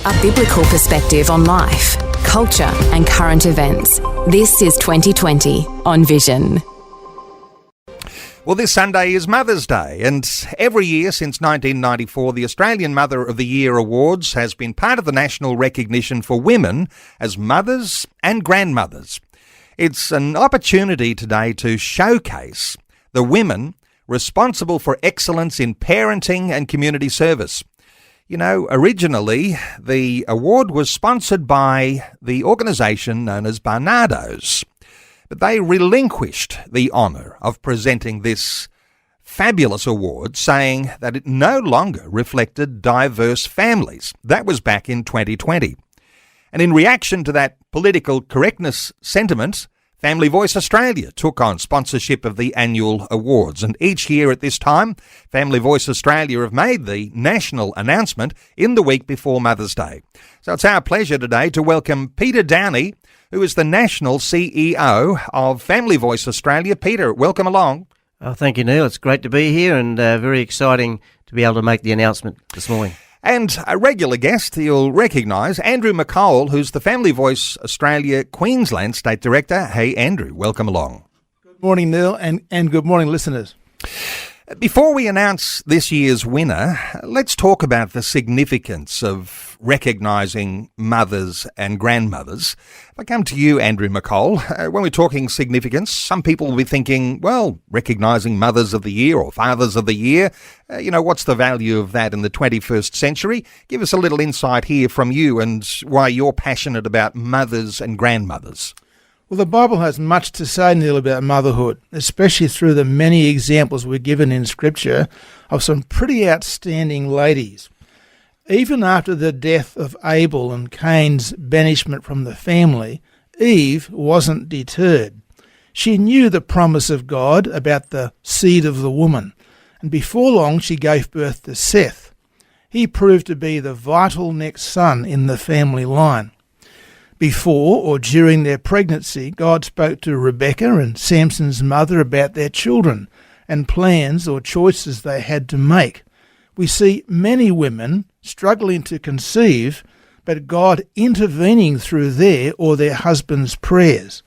A biblical perspective on life, culture and current events. This is 2020 on Vision. Well, this Sunday is Mother's Day, and every year since 1994, the Australian Mother of the Year Awards has been part of the national recognition for women as mothers and grandmothers. It's an opportunity today to showcase the women responsible for excellence in parenting and community service. You know, originally, the award was sponsored by the organisation known as Barnardo's, but they relinquished the honour of presenting this fabulous award, saying that it no longer reflected diverse families. That was back in 2020. And in reaction to that political correctness sentiment, Family Voice Australia took on sponsorship of the annual awards. And each year at this time, Family Voice Australia have made the national announcement in the week before Mother's Day. So it's our pleasure today to welcome Peter Downey, who is the National CEO of Family Voice Australia. Peter, welcome along. Oh, thank you, Neil. It's great to be here and very exciting to be able to make the announcement this morning. And a regular guest you'll recognise, Andrew McColl, who's the Family Voice Australia Queensland State Director. Hey, Andrew, welcome along. Good morning, Neil, and good morning, listeners. Before we announce this year's winner, let's talk about the significance of recognising mothers and grandmothers. If I come to you, Andrew McColl, when we're talking significance, some people will be thinking, well, recognising Mothers of the Year or Fathers of the Year, what's the value of that in the 21st century? Give us a little insight here from you and why you're passionate about mothers and grandmothers. Well, the Bible has much to say, Neil, about motherhood, especially through the many examples we're given in Scripture of some pretty outstanding ladies. Even after the death of Abel and Cain's banishment from the family, Eve wasn't deterred. She knew the promise of God about the seed of the woman, and before long she gave birth to Seth. He proved to be the vital next son in the family line. Before or during their pregnancy, God spoke to Rebekah and Samson's mother about their children and plans or choices they had to make. We see many women struggling to conceive, but God intervening through their or their husband's prayers.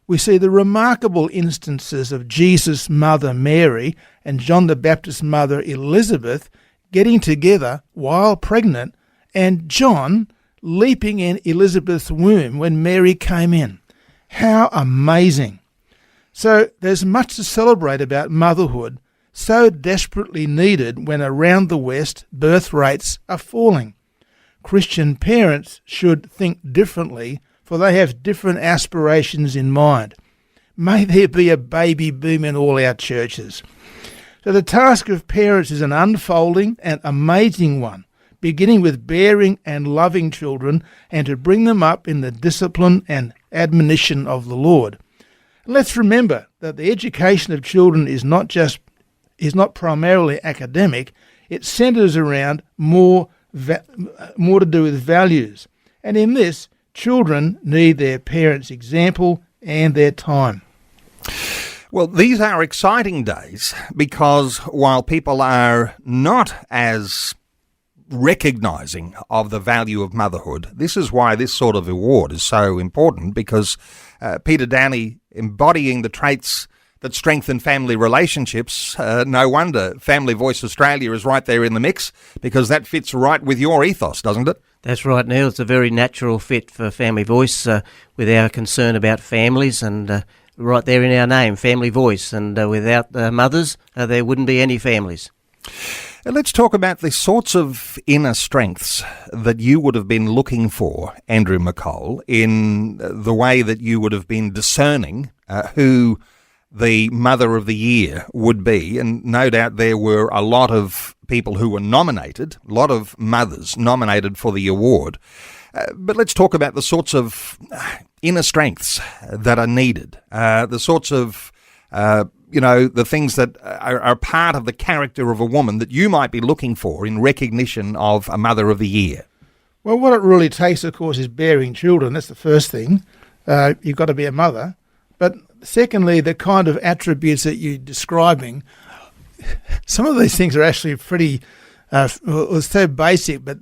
We see the remarkable instances of Jesus' mother Mary and John the Baptist's mother Elizabeth getting together while pregnant, and John leaping in Elizabeth's womb when Mary came in. How amazing! So there's much to celebrate about motherhood, so desperately needed when around the West birth rates are falling. Christian parents should think differently, for they have different aspirations in mind. May there be a baby boom in all our churches. So the task of parents is an unfolding and amazing one, beginning with bearing and loving children and to bring them up in the discipline and admonition of the Lord. Let's remember that the education of children is not primarily academic. It centres around more to do with values. And in this, children need their parents' example and their time. Well, these are exciting days because while people are not as recognising of the value of motherhood, this is why this sort of award is so important, because Peter Downey embodying the traits that strengthen family relationships, no wonder Family Voice Australia is right there in the mix, because that fits right with your ethos, doesn't it? That's right, Neil. It's a very natural fit for Family Voice with our concern about families and right there in our name, Family Voice. And without mothers, there wouldn't be any families. Let's talk about the sorts of inner strengths that you would have been looking for, Andrew McColl, in the way that you would have been discerning who the Mother of the Year would be. And no doubt there were a lot of people who were nominated, a lot of mothers nominated for the award. But let's talk about the sorts of inner strengths that are needed, the sorts of the things that are part of the character of a woman that you might be looking for in recognition of a Mother of the Year. Well, what it really takes, of course, is bearing children. That's the first thing. You've got to be a mother. But secondly, the kind of attributes that you're describing, some of these things are actually pretty, so basic, but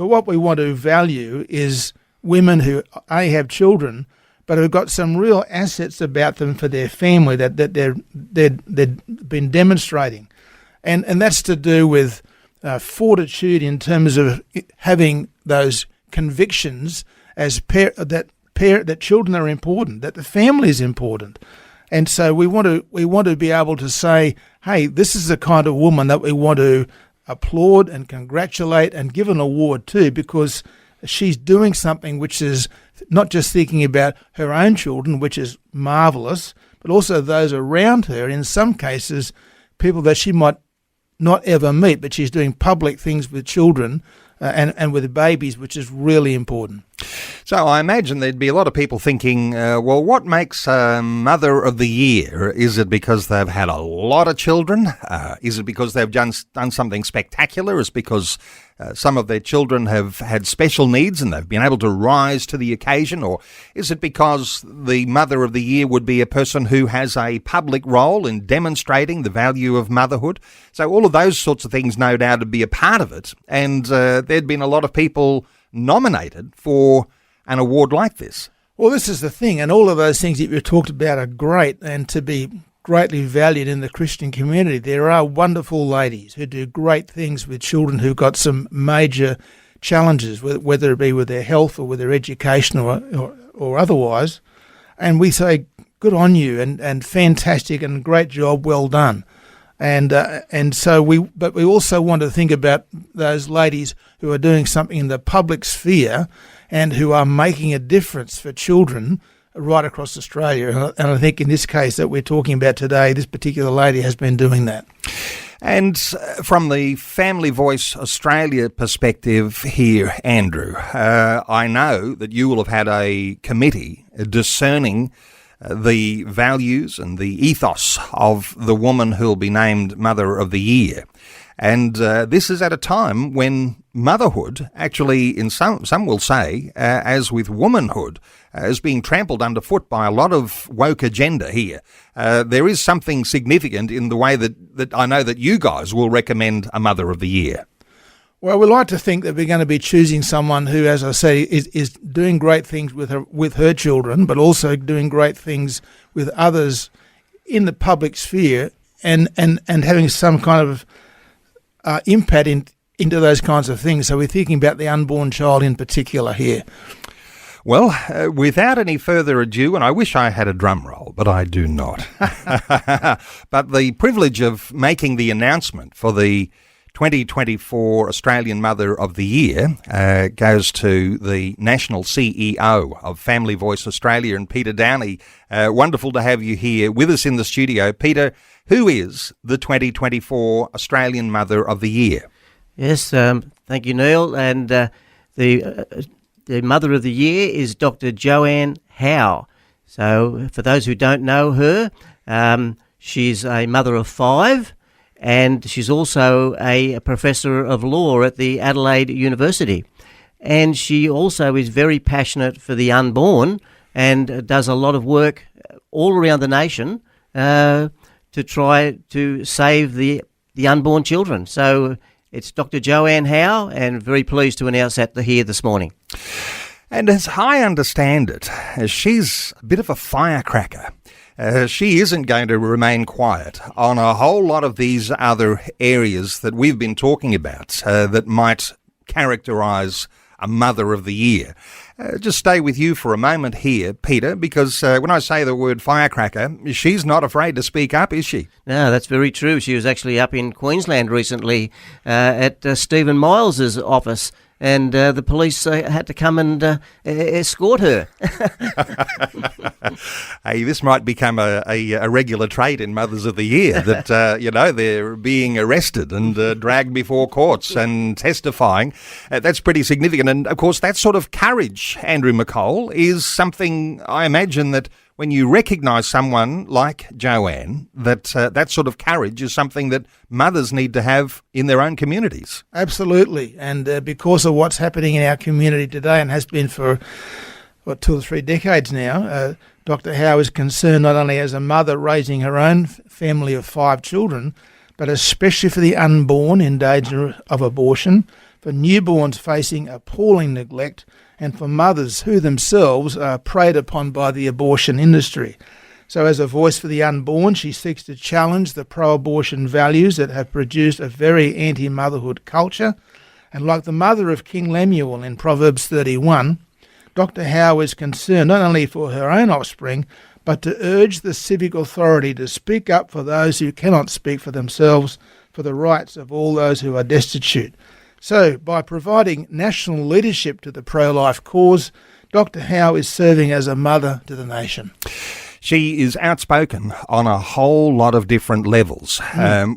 But what we want to value is women who have children, but who've got some real assets about them for their family that they've been demonstrating, and that's to do with fortitude in terms of having those convictions as that children are important, that the family is important. And so we want to be able to say, hey, this is the kind of woman that we want to applaud and congratulate and give an award to, because she's doing something which is not just thinking about her own children, which is marvellous, but also those around her, in some cases people that she might not ever meet, but she's doing public things with children and with babies, which is really important. So I imagine there'd be a lot of people thinking, well, what makes a Mother of the Year? Is it because they've had a lot of children? Is it because they've done something spectacular? Is it because some of their children have had special needs and they've been able to rise to the occasion? Or is it because the Mother of the Year would be a person who has a public role in demonstrating the value of motherhood? So all of those sorts of things no doubt would be a part of it. And there'd been a lot of people nominated for an award like this. Well, this is the thing, and all of those things that you talked about are great and to be greatly valued in the Christian community. There are wonderful ladies who do great things with children who've got some major challenges, whether it be with their health or with their education or otherwise. And we say, good on you, and fantastic and great job, well done. But we also want to think about those ladies who are doing something in the public sphere and who are making a difference for children right across Australia. And I think in this case that we're talking about today, this particular lady has been doing that. And from the Family Voice Australia perspective here, Andrew, I know that you will have had a committee discerning the values and the ethos of the woman who'll be named Mother of the Year. And this is at a time when motherhood, actually, in some will say, as with womanhood, is being trampled underfoot by a lot of woke agenda here. There is something significant in the way that I know that you guys will recommend a Mother of the Year. Well, we like to think that we're going to be choosing someone who, as I say, is doing great things with her children, but also doing great things with others in the public sphere, and having some kind of impact into those kinds of things. So we're thinking about the unborn child in particular here. Well, without any further ado, and I wish I had a drum roll, but I do not. But the privilege of making the announcement for the 2024 Australian Mother of the Year goes to the National CEO of Family Voice Australia, and Peter Downey. Wonderful to have you here with us in the studio. Peter, who is the 2024 Australian Mother of the Year? Yes, thank you, Neil. And the Mother of the Year is Dr. Joanne Howe. So for those who don't know her, she's a mother of 5. And she's also a professor of law at the Adelaide University. And she also is very passionate for the unborn and does a lot of work all around the nation to try to save the unborn children. So it's Dr. Joanne Howe, and very pleased to announce that here this morning. And as I understand it, she's a bit of a firecracker. She isn't going to remain quiet on a whole lot of these other areas that we've been talking about that might characterise a Mother of the Year. Just stay with you for a moment here, Peter, because when I say the word firecracker, she's not afraid to speak up, is she? No, that's very true. She was actually up in Queensland recently at Stephen Miles's office, and the police had to come and escort her. Hey, this might become a regular trait in Mothers of the Year, that, they're being arrested and dragged before courts and testifying. That's pretty significant. And, of course, that sort of courage, Andrew McColl, is something I imagine that when you recognise someone like Joanne, that sort of courage is something that mothers need to have in their own communities. Absolutely. And because of what's happening in our community today, and has been for 2 or 3 decades now, Dr. Howe is concerned not only as a mother raising her own family of 5 children, but especially for the unborn in danger of abortion, for newborns facing appalling neglect, and for mothers who themselves are preyed upon by the abortion industry. So as a voice for the unborn, she seeks to challenge the pro-abortion values that have produced a very anti-motherhood culture. And like the mother of King Lemuel in Proverbs 31, Dr. Howe is concerned not only for her own offspring, but to urge the civic authority to speak up for those who cannot speak for themselves, for the rights of all those who are destitute. So, by providing national leadership to the pro-life cause, Dr. Howe is serving as a mother to the nation. She is outspoken on a whole lot of different levels.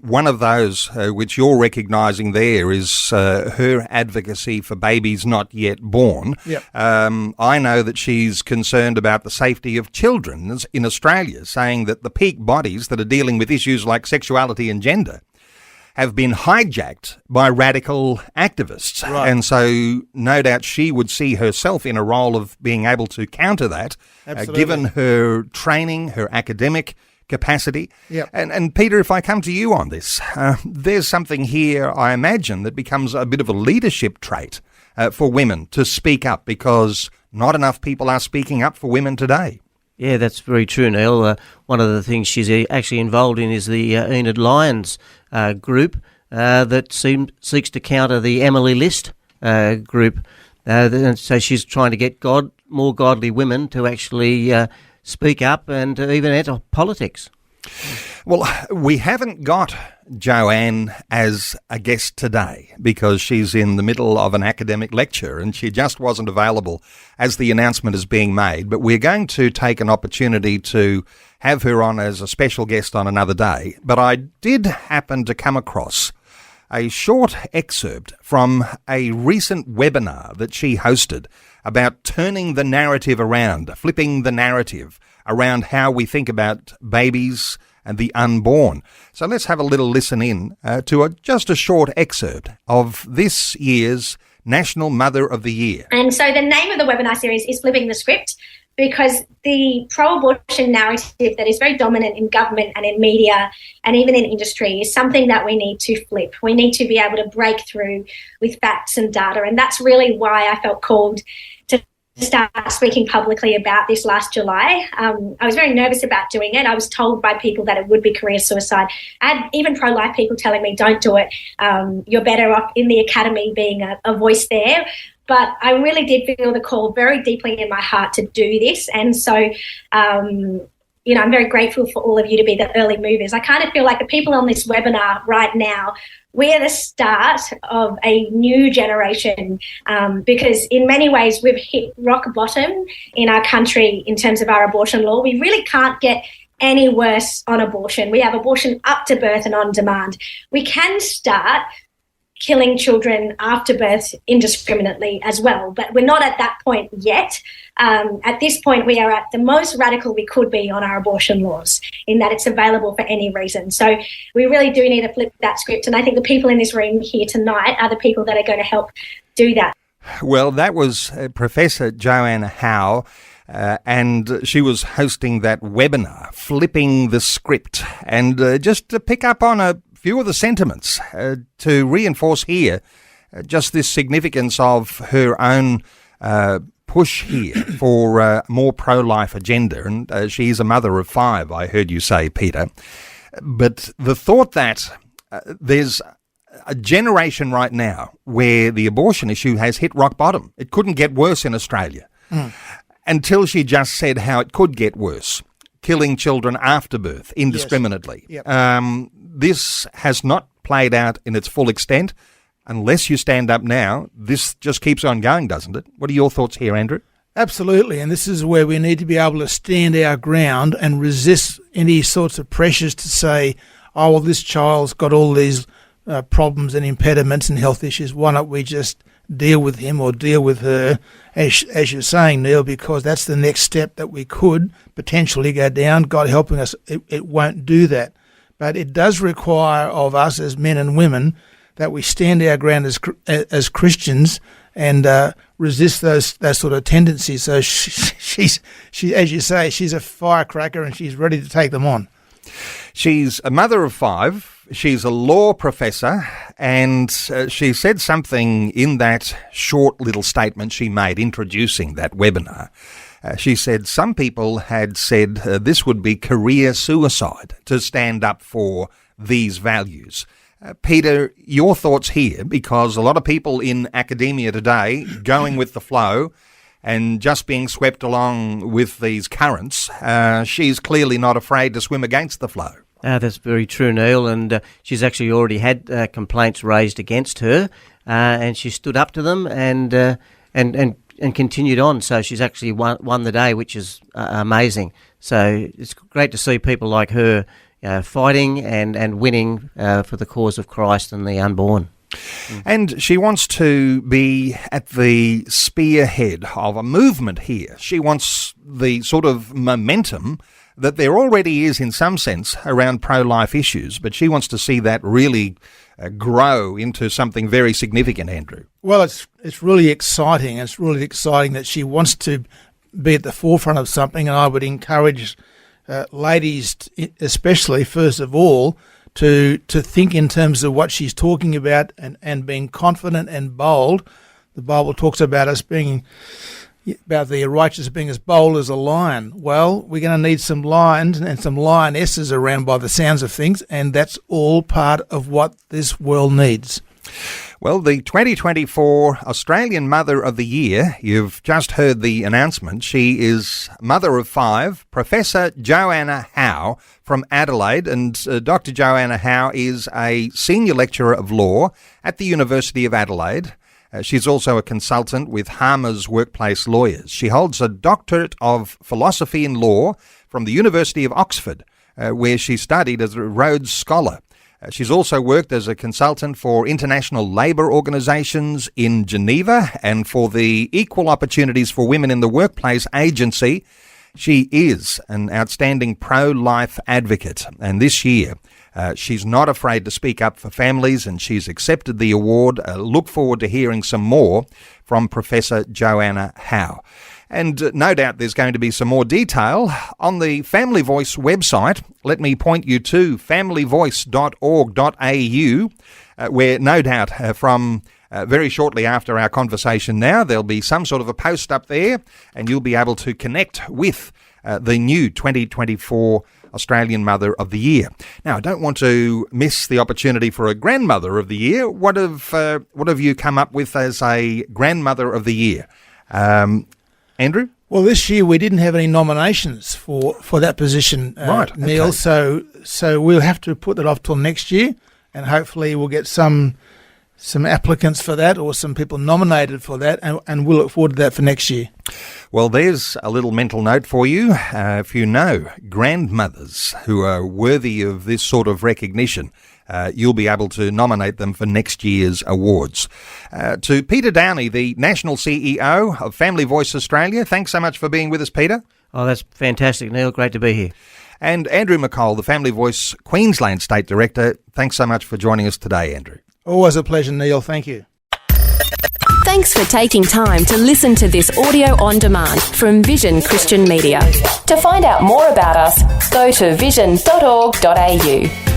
One of those which you're recognising there is her advocacy for babies not yet born. Yep. I know that she's concerned about the safety of children in Australia, saying that the peak bodies that are dealing with issues like sexuality and gender have been hijacked by radical activists. Right. And so no doubt she would see herself in a role of being able to counter that, given her training, her academic capacity. Yep. And Peter, if I come to you on this, there's something here, I imagine, that becomes a bit of a leadership trait for women to speak up, because not enough people are speaking up for women today. Yeah, that's very true, Neil. One of the things she's actually involved in is the Enid Lyons group that seeks to counter the Emily List group. And so she's trying to get more godly women to actually speak up and even enter politics. Well, we haven't got Joanne as a guest today because she's in the middle of an academic lecture and she just wasn't available as the announcement is being made. But we're going to take an opportunity to have her on as a special guest on another day. But I did happen to come across a short excerpt from a recent webinar that she hosted about turning the narrative around, flipping the narrative around how we think about babies and the unborn. So let's have a little listen in to just a short excerpt of this year's National Mother of the Year. And so the name of the webinar series is Flipping the Script, because the pro-abortion narrative that is very dominant in government and in media and even in industry is something that we need to flip. We need to be able to break through with facts and data. And that's really why I felt called to start speaking publicly about this last July. I was very nervous about doing it. I was told by people that it would be career suicide. I had even pro-life people telling me, don't do it. You're better off in the academy being a voice there. But I really did feel the call very deeply in my heart to do this. And so, I'm very grateful for all of you to be the early movers. I kind of feel like the people on this webinar right now, we're the start of a new generation because in many ways we've hit rock bottom in our country in terms of our abortion law. We really can't get any worse on abortion. We have abortion up to birth and on demand. We can start killing children after birth indiscriminately as well, but we're not at that point yet. At this point, we are at the most radical we could be on our abortion laws in that it's available for any reason. So we really do need to flip that script, and I think the people in this room here tonight are the people that are going to help do that. Well, that was Professor Joanne Howe, and she was hosting that webinar, Flipping the Script. And just to pick up on a few of the sentiments to reinforce here just this significance of her own push here for a more pro-life agenda. And she is a mother of 5, I heard you say, Peter. But the thought that there's a generation right now where the abortion issue has hit rock bottom. It couldn't get worse in Australia until she just said how it could get worse, killing children after birth indiscriminately. Yes. Yep. This has not played out in its full extent. Unless you stand up now, this just keeps on going, doesn't it? What are your thoughts here, Andrew? Absolutely, and this is where we need to be able to stand our ground and resist any sorts of pressures to say, oh, well, this child's got all these problems and impediments and health issues. Why don't we just deal with him or deal with her, as you're saying, Neil, because that's the next step that we could potentially go down. God helping us, it won't do that. But it does require of us as men and women that we stand our ground as Christians and resist those sort of tendencies. So she, as you say, she's a firecracker and she's ready to take them on. She's a mother of 5. she's a law professor, and she said something in that short little statement she made introducing that webinar. She said some people had said this would be career suicide to stand up for these values. Peter, your thoughts here, because a lot of people in academia today going with the flow and just being swept along with these currents. She's clearly not afraid to swim against the flow. That's very true, Neil, and she's actually already had complaints raised against her, and she stood up to them and continued on. So she's actually won the day, which is amazing. So it's great to see people like her fighting and winning for the cause of Christ and the unborn. And she wants to be at the spearhead of a movement here. She wants the sort of momentum that there already is in some sense around pro-life issues, but she wants to see that really grow into something very significant, Andrew. Well, it's really exciting. It's really exciting that she wants to be at the forefront of something, and I would encourage ladies, especially first of all, to think in terms of what she's talking about and being confident and bold. The Bible talks about about the righteous being as bold as a lion. Well, we're going to need some lions and some lionesses around by the sounds of things, and that's all part of what this world needs. Well, the 2024 Australian Mother of the Year, you've just heard the announcement. She is mother of 5, Professor Joanna Howe from Adelaide. And Dr. Joanna Howe is a senior lecturer of law at the University of Adelaide. She's also a consultant with Harmer's Workplace Lawyers. She holds a doctorate of philosophy in law from the University of Oxford, where she studied as a Rhodes Scholar. She's also worked as a consultant for international labour organisations in Geneva and for the Equal Opportunities for Women in the Workplace agency. She is an outstanding pro-life advocate, and this year she's not afraid to speak up for families, and she's accepted the award. Look forward to hearing some more from Professor Joanna Howe. And no doubt there's going to be some more detail on the Family Voice website. Let me point you to familyvoice.org.au, where no doubt from very shortly after our conversation now, there'll be some sort of a post up there, and you'll be able to connect with the new 2024 Australian Mother of the Year. Now, I don't want to miss the opportunity for a Grandmother of the Year. What have you come up with as a Grandmother of the Year? Andrew? Well, this year we didn't have any nominations for that position, right, Neil. okay. So we'll have to put that off till next year, and hopefully we'll get some applicants for that or some people nominated for that, and we'll look forward to that for next year. Well, there's a little mental note for you. If you know grandmothers who are worthy of this sort of recognition, you'll be able to nominate them for next year's awards. To Peter Downey, the National CEO of Family Voice Australia, thanks so much for being with us, Peter. Oh, that's fantastic, Neil. Great to be here. And Andrew McColl, the Family Voice Queensland State Director, thanks so much for joining us today, Andrew. Always a pleasure, Neil. Thank you. Thanks for taking time to listen to this audio on demand from Vision Christian Media. To find out more about us, go to vision.org.au.